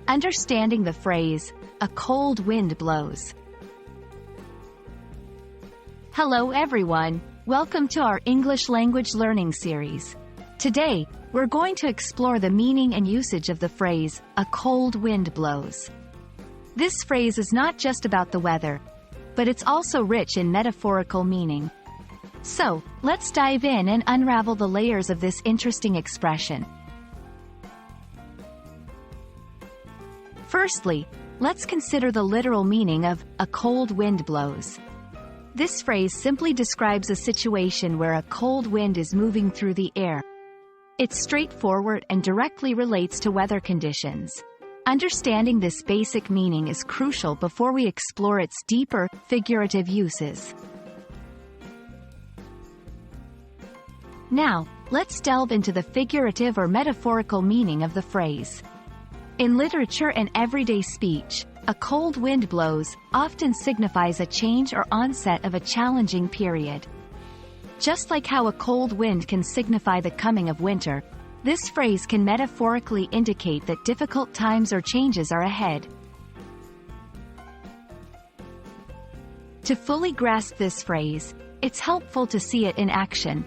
Understanding the phrase, "A cold wind blows." Hello everyone, welcome to our English language learning series. Today, we're going to explore the meaning and usage of the phrase, "A cold wind blows." This phrase is not just about the weather, but it's also rich in metaphorical meaning. So, let's dive in and unravel the layers of this interesting expression. Firstly, let's consider the literal meaning of "a cold wind blows." This phrase simply describes a situation where a cold wind is moving through the air. It's straightforward and directly relates to weather conditions. Understanding this basic meaning is crucial before we explore its deeper, figurative uses. Now, let's delve into the figurative or metaphorical meaning of the phrase. In literature and everyday speech, "a cold wind blows" often signifies a change or onset of a challenging period. Just like how a cold wind can signify the coming of winter, this phrase can metaphorically indicate that difficult times or changes are ahead. To fully grasp this phrase, it's helpful to see it in action.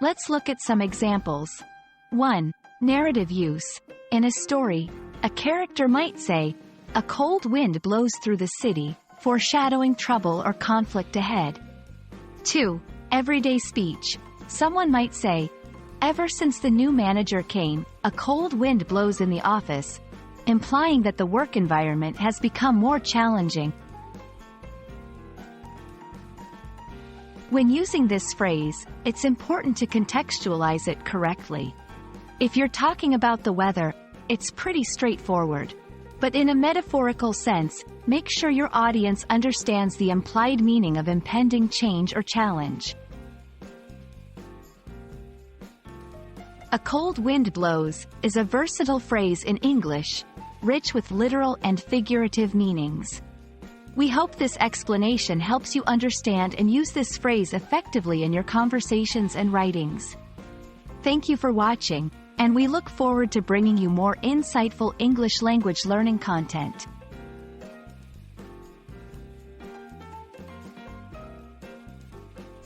Let's look at some examples. 1. Narrative use. In a story, a character might say, "A cold wind blows through the city," foreshadowing trouble or conflict ahead. 2. Everyday speech. Someone might say, "Ever since the new manager came, a cold wind blows in the office," implying that the work environment has become more challenging. When using this phrase, it's important to contextualize it correctly. If you're talking about the weather, it's pretty straightforward. But in a metaphorical sense, make sure your audience understands the implied meaning of impending change or challenge. "A cold wind blows" is a versatile phrase in English, rich with literal and figurative meanings. We hope this explanation helps you understand and use this phrase effectively in your conversations and writings. Thank you for watching, and we look forward to bringing you more insightful English language learning content.